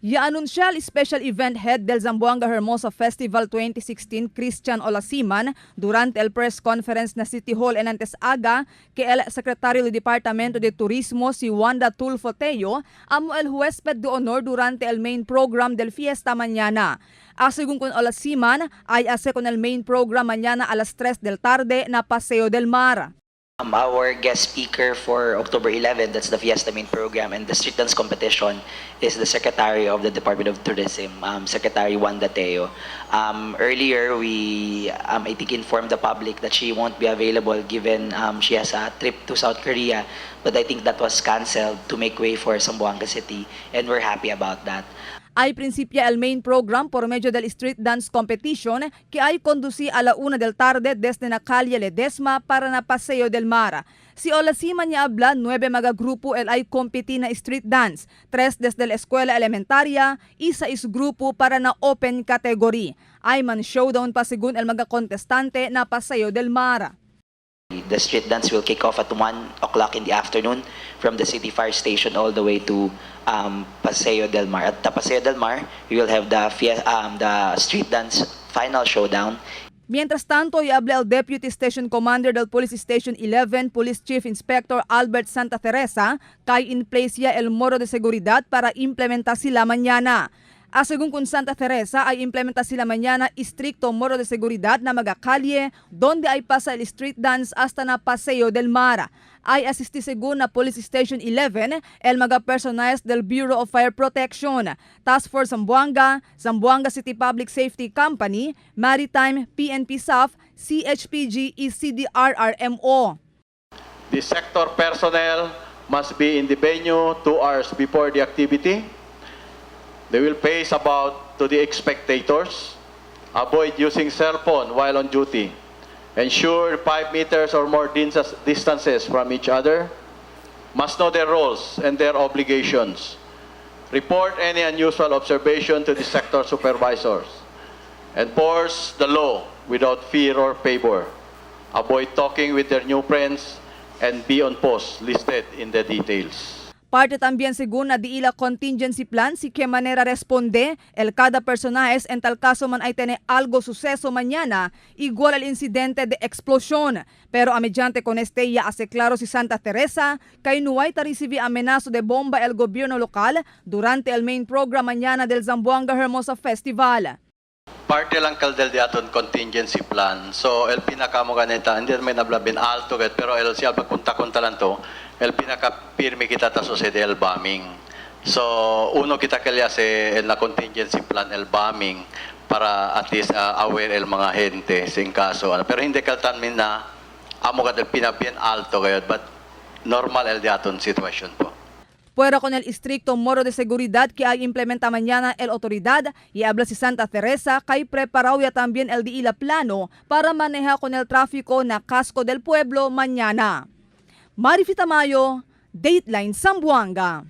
Ya-anuncia el Special Event Head del Zamboanga Hermosa Festival 2016, Christian Olasiman, durante el press conference na City Hall en Antes-Aga, que el Secretario del Departamento de Turismo si Wanda Tulfo Teo amo el huésped de honor durante el main program del fiesta mañana. Según con Olasiman, ay ase con el main program mañana a las 3 del tarde na Paseo del Mar. Our guest speaker for October 11, that's the Fiesta Main Program, and the street dance competition is the Secretary of the Department of Tourism, Secretary Wanda Teo. Earlier, we, I think, informed the public that she won't be available given she has a trip to South Korea, but I think that was canceled to make way for Zamboanga City, and we're happy about that. Ay principia el main program por medio del Street Dance Competition que ay conducí a la 1 del tarde desde na Calle Ledesma para na Paseo del Mar. Si Olasiman niya habla, 9 magagrupo el ay competi na street dance, 3 desde la eskwela elementaria, isa is grupo para na open category. Ay man showdown pa según el mga kontestante na Paseo del Mar. The street dance will kick off at 1 o'clock in the afternoon from the City Fire Station all the way to Paseo del Mar. At the Paseo del Mar, we will have the street dance final showdown. Mientras tanto, ihabla el Deputy Station Commander del Police Station 11, Police Chief Inspector Albert Santa Teresa, kay in place ya el moro de seguridad para implementar sila mañana. Según con Santa Teresa, ay implementa sila mañana estricto moro de seguridad na magakalye, donde ay pasa el street dance hasta na Paseo del Mar. Ay asisti según na Police Station 11, el mga personajes del Bureau of Fire Protection, Task Force Zamboanga, Zamboanga City Public Safety Company, Maritime, PNP SAF, CHPG, CDRRMO. The sector personnel must be in the venue 2 hours before the activity. They will face about to the spectators. Avoid using cell phone while on duty. Ensure 5 meters or more distances from each other. Must know their roles and their obligations. Report any unusual observation to the sector supervisors. Enforce the law without fear or favor. Avoid talking with their new friends and be on post listed in the details. Parte también según na diila contingency plan si que manera responde el cada personajes en tal caso man ay tiene algo suceso mañana igual al incidente de explosión. Pero mediante con este ya hace claro si Santa Teresa kay nuway ta recibe amenazo de bomba el gobierno local durante el main program mañana del Zamboanga Hermosa Festival. Parte lang kaldel di aton contingency plan. So el pinakamo ganita, hindi may nablabin alto ket pero el siya pagkunta-kunta lang to. El pinaka-pirmi kita ta sucede el bombing. So uno kita kalya se el na contingency plan el bombing para at least aware el mga gente sin kaso. Pero hindi kaltan min na amo ka del pinabien alto kayod but normal el di aton situation po. Fuera con el estricto moro de seguridad que hay implementa mañana el autoridad y habla si Santa Teresa kay preparado ya también el diila plano para manejar con el tráfico na Casco del Pueblo mañana. Marifita Mayo, Dateline Zamboanga.